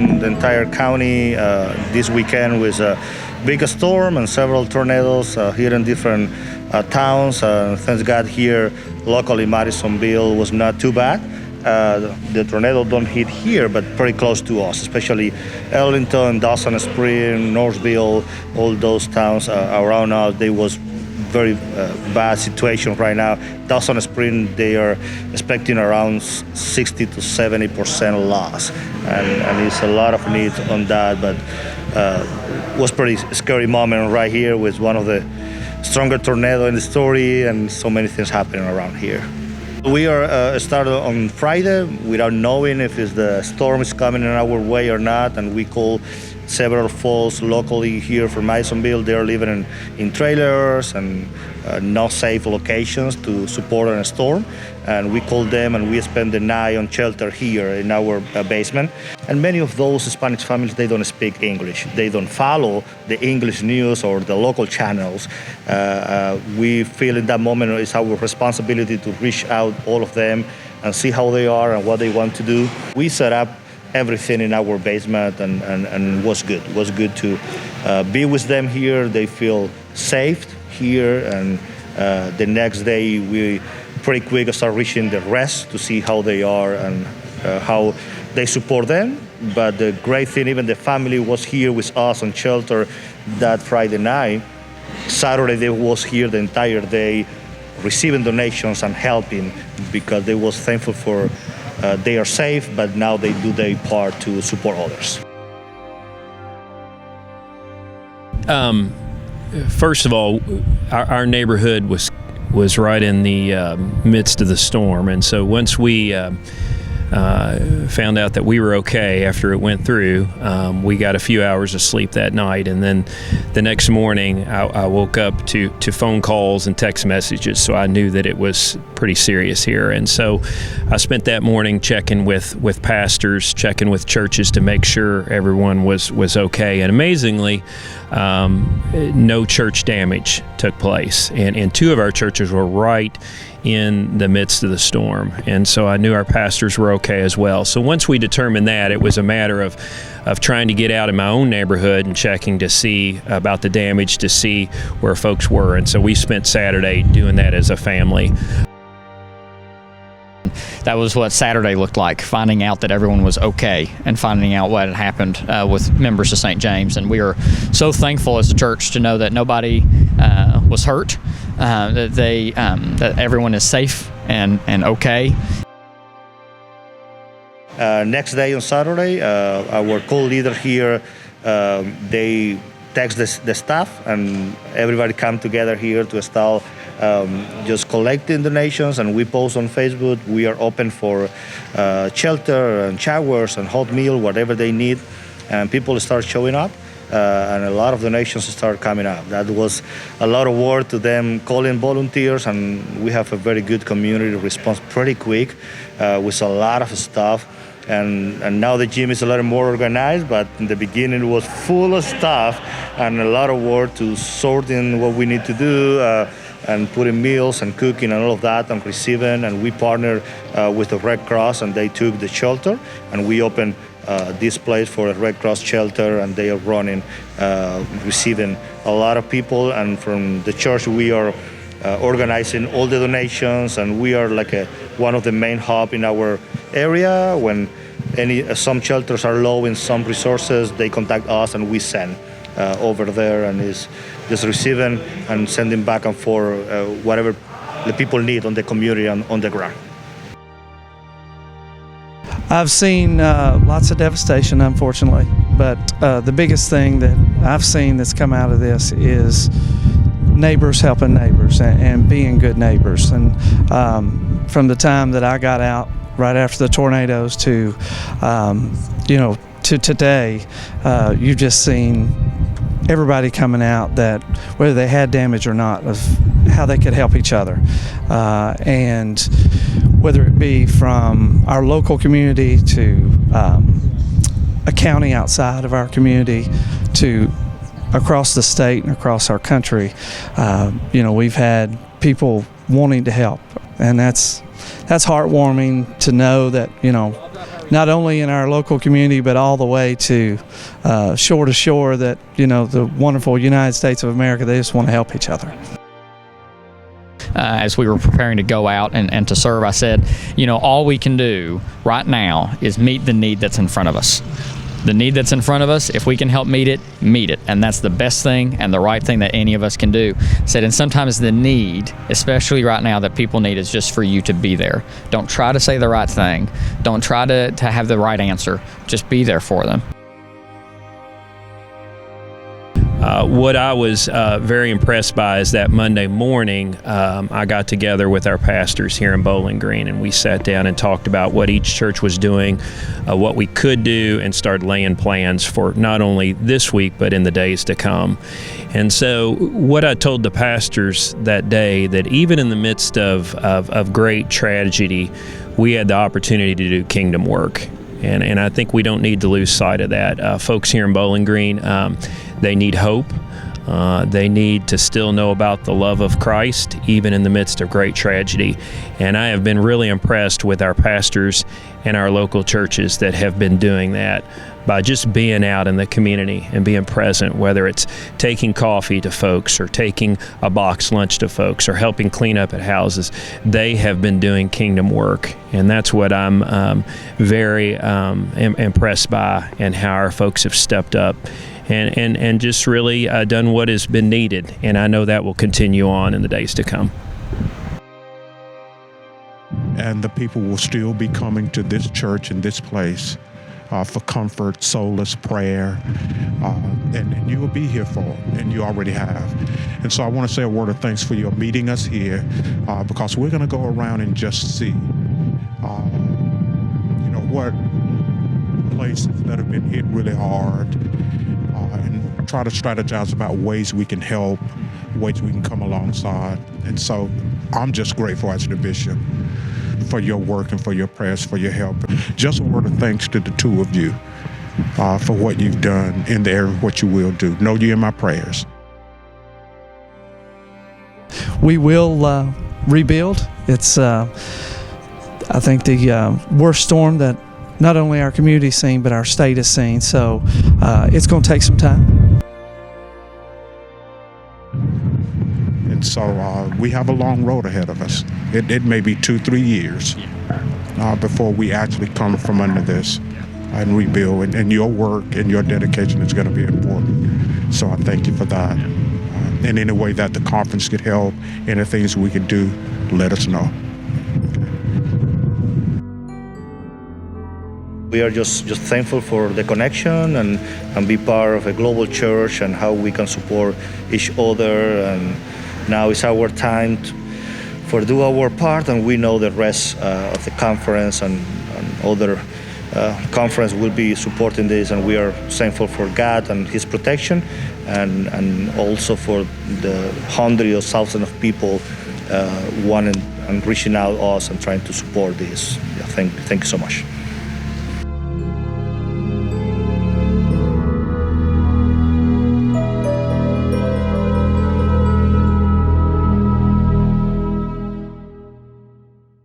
the entire county this weekend with a big storm and several tornadoes here in different towns. Thank God here locally Madisonville was not too bad. The tornado don't hit here, but pretty close to us, especially Arlington, Dawson Spring, Northville, all those towns around us. They was very bad situation right now. Dawson Spring, they are expecting around 60 to 70% loss, and it's a lot of need on that. But was pretty scary moment right here with one of the stronger tornado in the story, and so many things happening around here. We are started on Friday without knowing if the storm is coming in our way or not, and we call several folks locally here from Madisonville. They're living in trailers and not safe locations to support a storm. And we call them and we spend the night on shelter here in our basement. And many of those Spanish families, they don't speak English. They don't follow the English news or the local channels. We feel in that moment it's our responsibility to reach out all of them and see how they are and what they want to do. We set up everything in our basement and was good. It was good to be with them here. They feel safe here, and the next day we pretty quick start reaching the rest to see how they are and how they support them. But the great thing, even the family was here with us on shelter that Friday night. Saturday they was here the entire day receiving donations and helping, because they was thankful for they are safe, but now they do their part to support others. First of all, our neighborhood was right in the midst of the storm, and so once we found out that we were okay after it went through, we got a few hours of sleep that night, and then the next morning I woke up to phone calls and text messages, so I knew that it was pretty serious here. And so I spent that morning checking with pastors, checking with churches to make sure everyone was okay. And amazingly, no church damage took place, and two of our churches were right in the midst of the storm, and so I knew our pastors were okay as well. So once we determined that, it was a matter of trying to get out in my own neighborhood and checking to see about the damage, to see where folks were. And so we spent Saturday doing that as a family. That was what Saturday looked like, finding out that everyone was okay and finding out what had happened with members of St. James. And we are so thankful as a church to know that nobody was hurt, that everyone is safe and okay. Next day on Saturday, our co-leader here, they text the staff, and everybody come together here to start just collecting donations, and we post on Facebook. We are open for shelter and showers and hot meal, whatever they need, and people start showing up, and a lot of donations start coming up. That was a lot of work to them calling volunteers, and we have a very good community response pretty quick with a lot of stuff. And now the gym is a little more organized, but in the beginning it was full of stuff and a lot of work to sort in what we need to do and putting meals and cooking and all of that and receiving. And we partnered with the Red Cross, and they took the shelter, and we opened this place for a Red Cross shelter, and they are running, receiving a lot of people. And from the church we are organizing all the donations, and we are like one of the main hub in our area. When some shelters are low in some resources, they contact us and we send over there, and is just receiving and sending back and forth whatever the people need on the community and on the ground. I've seen lots of devastation, unfortunately, but the biggest thing that I've seen that's come out of this is neighbors helping neighbors and being good neighbors. And from the time that I got out right after the tornadoes to to today, you've just seen everybody coming out, that whether they had damage or not, of how they could help each other, and whether it be from our local community to a county outside of our community to across the state and across our country. We've had people wanting to help, and that's heartwarming to know that not only in our local community, but all the way to shore, that, the wonderful United States of America, they just want to help each other. As we were preparing to go out and to serve, I said, all we can do right now is meet the need that's in front of us. The need that's in front of us, if we can help meet it, meet it. And that's the best thing and the right thing that any of us can do. I said, and sometimes the need, especially right now, that people need is just for you to be there. Don't try to say the right thing. Don't try to have the right answer. Just be there for them. What I was very impressed by is that Monday morning, I got together with our pastors here in Bowling Green, and we sat down and talked about what each church was doing, what we could do, and started laying plans for not only this week, but in the days to come. And so what I told the pastors that day, that even in the midst of great tragedy, we had the opportunity to do kingdom work. And I think we don't need to lose sight of that. Folks here in Bowling Green, they need hope. They need to still know about the love of Christ, even in the midst of great tragedy. And I have been really impressed with our pastors and our local churches that have been doing that by just being out in the community and being present, whether it's taking coffee to folks or taking a box lunch to folks or helping clean up at houses. They have been doing kingdom work, and that's what I'm very impressed by, and how our folks have stepped up and just really done what has been needed. And I know that will continue on in the days to come. And the people will still be coming to this church and this place for comfort, solace, prayer, and you will be here for them, and you already have. And so I want to say a word of thanks for your meeting us here, because we're going to go around and just see, what places that have been hit really hard, and try to strategize about ways we can help, ways we can come alongside. And so I'm just grateful as the bishop for your work and for your prayers, for your help. Just a word of thanks to the two of you for what you've done in the area of what you will do. Know you in my prayers. We will rebuild. It's, I think, the worst storm that not only our community's seen, but our state has seen. So it's going to take some time. And so we have a long road ahead of us. It may be 2-3 years before we actually come from under this and rebuild. And your work and your dedication is going to be important. So I thank you for that. In any way that the conference could help, any things we could do, let us know. We are just thankful for the connection and be part of a global church and how we can support each other. And now is our time for do our part, and we know the rest of the conference and other conference will be supporting this, and we are thankful for God and His protection, and also for the hundreds of thousands of people wanting and reaching out to us and trying to support this. Thank you so much.